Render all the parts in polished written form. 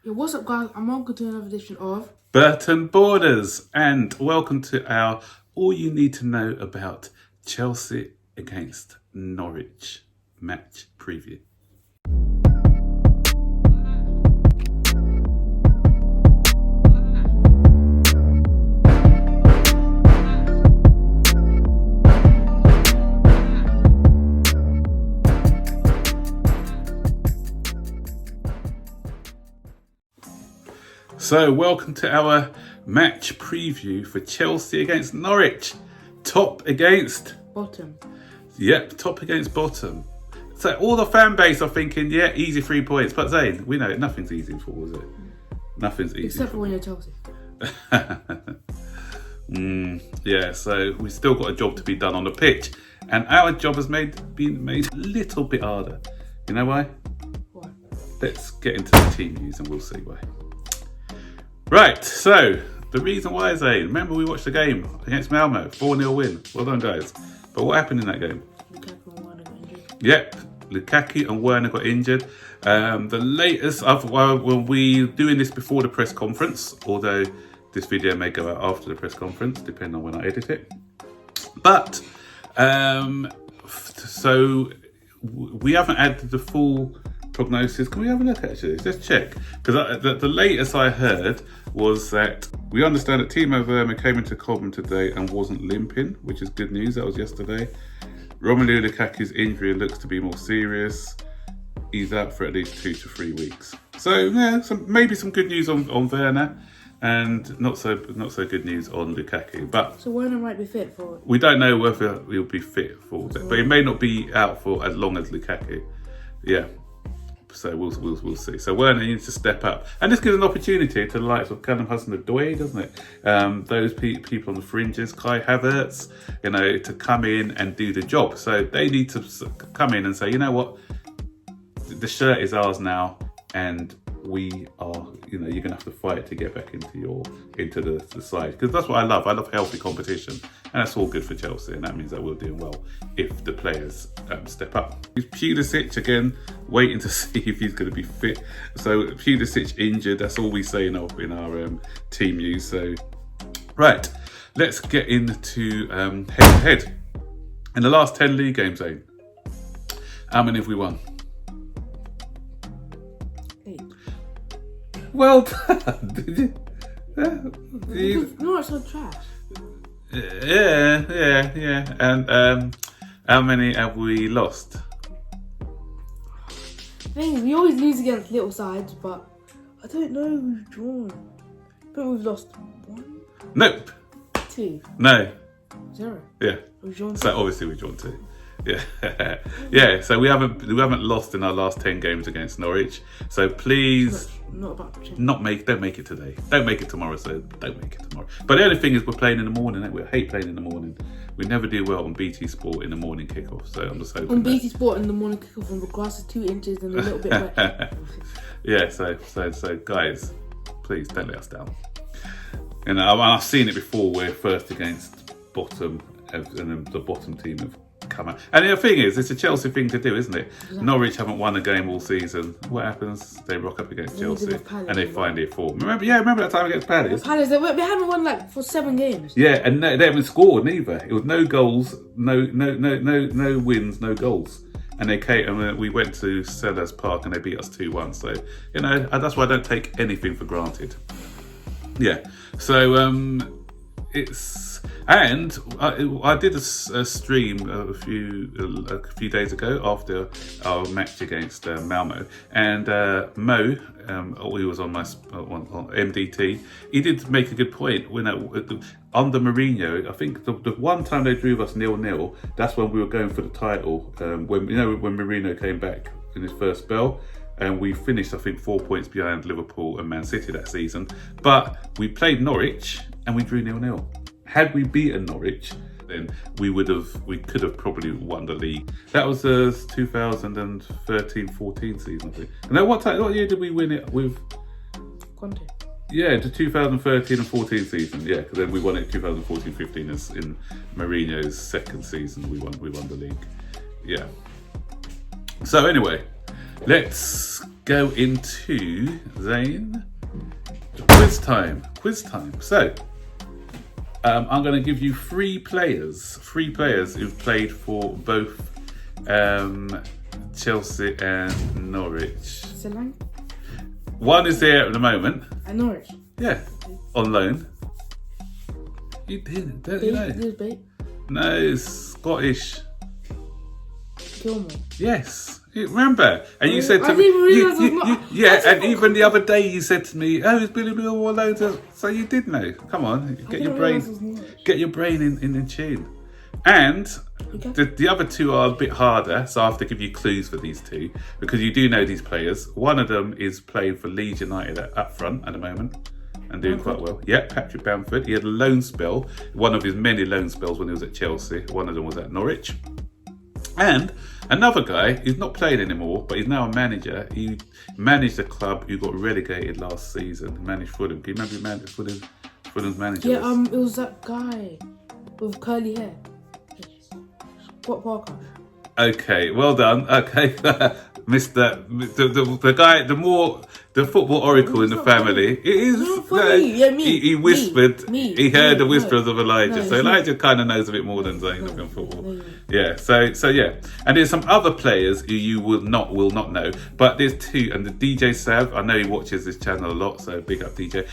Yo, what's up, guys? I'm welcome to another edition of Burton Borders, and welcome to our All You Need to Know About Chelsea against Norwich match preview. So, welcome to our match preview for Chelsea against Norwich. Top against bottom. Yep, top against bottom. So all the fan base are thinking, yeah, easy 3 points. But Zane, we know nothing's easy for, is it? Nothing's easy. Except for when you're Chelsea. Yeah, so we've still got a job to be done on the pitch. And our job has been made a little bit harder. You know why? Why? Let's get into the team news and we'll see why. Right, so the reason why, Zane, remember we watched the game against Malmo, 4-0 win. Well done, guys. But what happened in that game? Lukaku and Werner got injured. Yep, Lukaku and Werner got injured. The latest, we'll be doing this before the press conference, although this video may go out after the press conference, depending on when I edit it. But, so we haven't added the full prognosis. Can we have a look actually? Let's check. Because the latest I heard was that we understand that Timo Werner came into Cobham today and wasn't limping, which is good news. That was yesterday. Romelu Lukaku's injury looks to be more serious. He's out for at least 2 to 3 weeks. So yeah, maybe some good news on Werner, and not so good news on Lukaku. But so Werner might be fit for it. We don't know whether he'll be fit for it, but he may not be out for as long as Lukaku. Yeah. So we'll see. So Werner needs to step up, and this gives an opportunity to the likes of Callum Hudson-Odoi, doesn't it? Those people on the fringes, Kai Havertz, to come in and do the job. So they need to come in and say, you know what, the shirt is ours now, and we are, you're gonna have to fight to get back into the side, because that's what I love. I love healthy competition, and that's all good for Chelsea, and that means that we're doing well if the players step up. Pulisic again, waiting to see if he's going to be fit. So Pulisic injured. That's all we say in our team news. So right, let's get into head-to-head. In the last 10 league games, Zane, how many have we won? 8. Well done. No, it's not trash. Yeah. And how many have we lost? We always lose against little sides, but I don't know who's drawn. But we've lost 1, Nope. 2, No. 0. Yeah. We've drawn 2. So obviously we've drawn 2. Yeah. Yeah. So we haven't lost in our last 10 games against Norwich. So please, Not about change. don't make it today. Don't make it tomorrow. So don't make it tomorrow. But the only thing is, we're playing in the morning. We hate playing in the morning. We never do well on BT Sport in the morning kickoff. So I'm just hoping on BT Sport in the morning kickoff, when the grass is 2 inches and a little bit wet. Yeah. So guys, please don't let us down. I've seen it before. We're first against bottom, and then the bottom team have come out. And the thing is, it's a Chelsea thing to do, isn't it? Exactly. Norwich haven't won a game all season. What happens? They rock up against Chelsea and they find it form. Remember that time against Palace? Palace, they haven't won for 7 games. Yeah, and they haven't scored neither. It was no goals, no wins, no goals. And they came, and we went to Selhurst Park and they beat us 2-1. So that's why I don't take anything for granted. Yeah. So it's. And I did a stream a few days ago after our match against Malmo, and Mo, he was on on MDT. He did make a good point. Under Mourinho, I think the one time they drew us 0-0, that's when we were going for the title. When Mourinho came back in his first spell. And we finished, I think, 4 points behind Liverpool and Man City that season. But we played Norwich and we drew 0-0. Had we beaten Norwich, then we could have probably won the league. That was the 2013-14 season, I think. And what year did we win it with? Conte. Yeah, the 2013 and 14 season. Yeah, because then we won it 2014-15 as in Mourinho's second season. We won the league. Yeah. So anyway, Let's go into Zane. Quiz time. So, I'm going to give you three players who've played for both Chelsea and Norwich. Solanke? One is there at the moment. At Norwich? Yeah, on loan. You didn't, don't you know? Bait? No, Scottish. Gilmore? Yes. You remember? And you said to I me, didn't realise it was not. yeah, and even the other day you said to me, "Oh, is Billy Gilmore on loan?" So you did know. Come on, get your brain in tune. And the other two are a bit harder, so I have to give you clues for these two because you do know these players. One of them is playing for Leeds United up front at the moment and doing quite well. Yeah, Patrick Bamford. He had a loan spell, one of his many loan spells when he was at Chelsea. One of them was at Norwich. And another guy, he's not playing anymore, but he's now a manager. He managed a club who got relegated last season. He managed Fulham. Do you remember he managed Fulham's manager? Yeah, it was that guy with curly hair. Scott Parker. Okay, well done. Okay, Mr. The guy, the football oracle in the family. It is. Not funny. Yeah, me. He whispered. He heard the whispers of Elijah. No, so Elijah kind of knows a bit more than Zane in football. No. Yeah. So yeah. And there's some other players who you will not know. But there's two. And the DJ Sav, I know he watches this channel a lot. So big up DJ.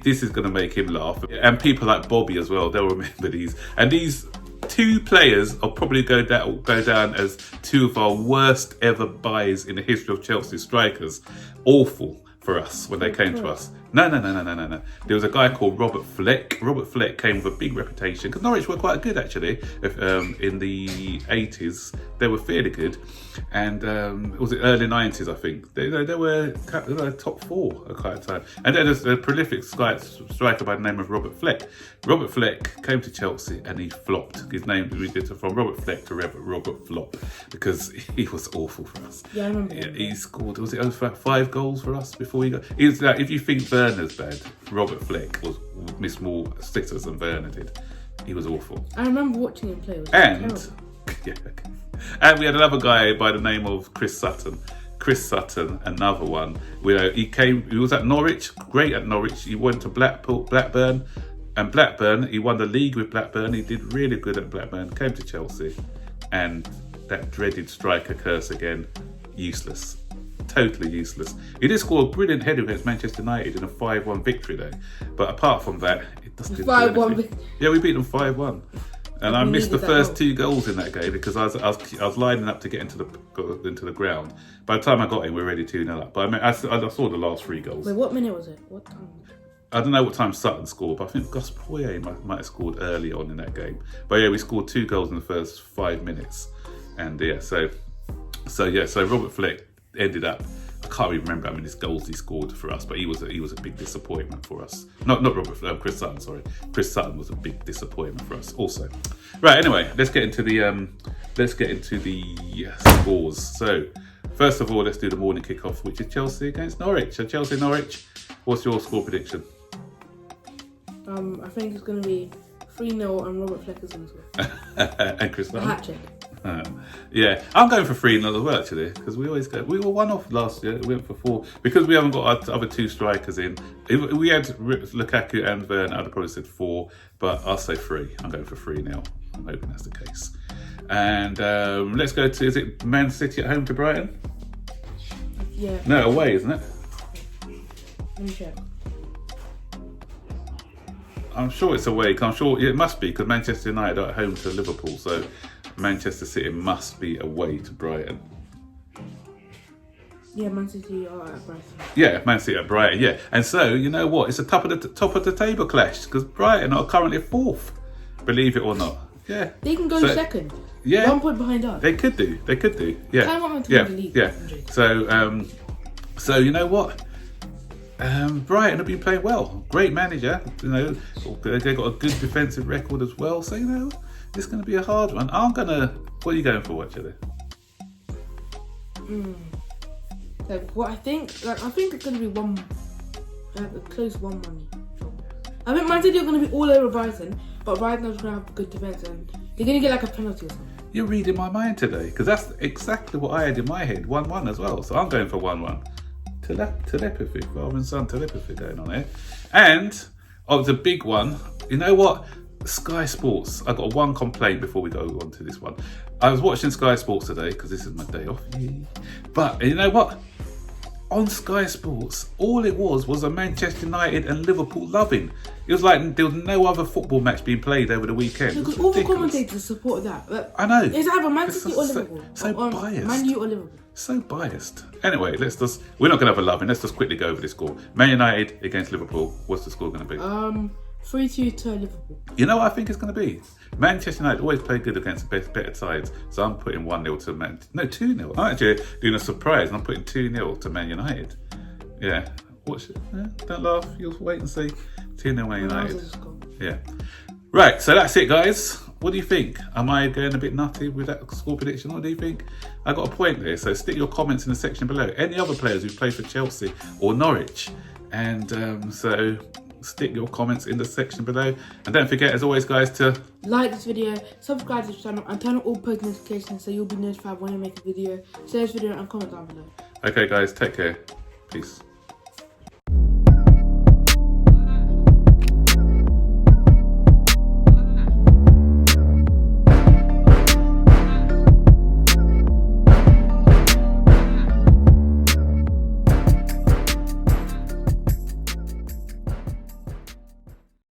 This is going to make him laugh. And people like Bobby as well. They'll remember these. And these two players will probably go down as two of our worst ever buys in the history of Chelsea strikers. Awful for us when they came to us. No. There was a guy called Robert Fleck. Robert Fleck came with a big reputation because Norwich were quite good actually. In the 80s, they were fairly good, and was it early 90s? I think they were top four at quite a time. And then there's a prolific striker by the name of Robert Fleck. Robert Fleck came to Chelsea and he flopped. His name we did from Robert Fleck to Robert Flop because he was awful for us. Yeah, I remember. Yeah, he scored. Was it over 5 goals for us before he got? It's like if you think Werner's bad, Robert Fleck missed more sitters than Werner did. He was awful. I remember watching him play. And we had another guy by the name of Chris Sutton. Chris Sutton, another one. He was at Norwich, great at Norwich. He went to Blackburn, and Blackburn, he won the league with Blackburn. He did really good at Blackburn. Came to Chelsea, and that dreaded striker curse again, useless. Totally useless. He did score a brilliant header against Manchester United in a 5-1 victory though. But apart from that, it doesn't do 5-1 anything. Yeah, we beat them 5-1 and I missed the first 2 goals in that game because I was lining up to get into the ground. By the time I got in, we were already 2-0 up. But I saw the last 3 goals. Wait, what minute was it? What time? I don't know what time Sutton scored, but I think Gus Poyet might have scored early on in that game. But yeah, we scored 2 goals in the first 5 minutes. And yeah, so Robert Fleck ended up, I can't even remember how many goals he scored for us, but he was a big disappointment for us. Not Robert Fleck, Chris Sutton, sorry. Chris Sutton was a big disappointment for us also. Right, anyway, let's get into the scores. So first of all, let's do the morning kickoff, which is Chelsea against Norwich. So Chelsea Norwich, what's your score prediction? I think it's going to be 3-0 and Robert Fleck is going to score. And Chris Sutton? A hat-trick. Yeah, I'm going for 3-0 as well actually, because we always go. We were 1 off last year. We went for 4 because we haven't got our other 2 strikers in. If we had Lukaku and Werner, I'd have probably said 4, but I'll say 3. I'm going for 3 now. I'm hoping that's the case. And let's go to, is it Man City at home to Brighton? Yeah. No, away, isn't it? Let me check. I'm sure it's away. I'm sure it must be because Manchester United are at home to Liverpool, so Manchester City must be away to Brighton. Yeah, Man City are at Brighton. Yeah, Man City at Brighton. Yeah, and so you know what? It's a top of the table clash because Brighton are currently 4th. Believe it or not. Yeah, they can go second. Yeah, 1 point behind us. They could do. Yeah, I want them to win the league. Yeah. So you know what? Brighton have been playing well. Great manager. You know, they've got a good defensive record as well. So you know, it's going to be a hard one. What are you going for, actually? I think it's going to be a close 1-1. I think Man City are going to be all over Brighton, but Brighton is going to have good defense and they're going to get like a penalty or something. You're reading my mind today, because that's exactly what I had in my head. 1-1 as well. So I'm going for 1-1. Telepathy, father and son telepathy going on here. And the big one. You know what? Sky Sports. I got one complaint before we go on to this one. I was watching Sky Sports today because this is my day off. But you know what? On Sky Sports, all it was a Manchester United and Liverpool loving. It was like there was no other football match being played over the weekend. Because all the commentators support that. But I know. It's either Man City or Liverpool. So biased. Man U or Liverpool. So biased. Anyway, we're not going to have a loving. Let's just quickly go over the score. Man United against Liverpool. What's the score going to be? 3-2 to Liverpool. You know what I think it's going to be? Manchester United always play good against better sides. So I'm putting 1-0 to Man. No, 2-0. I'm actually doing a surprise and I'm putting 2-0 to Man United. Yeah. Don't laugh. You'll wait and see. 2-0 Man United. Yeah. Right. So that's it, guys. What do you think? Am I going a bit nutty with that score prediction? What do you think? I got a point there. So stick your comments in the section below. Any other players who play for Chelsea or Norwich? And so stick your comments in the section below. And don't forget, as always, guys, to like this video, subscribe to the channel, and turn on all post notifications so you'll be notified when I make a video. Share this video and comment down below. Okay, guys, take care. Peace.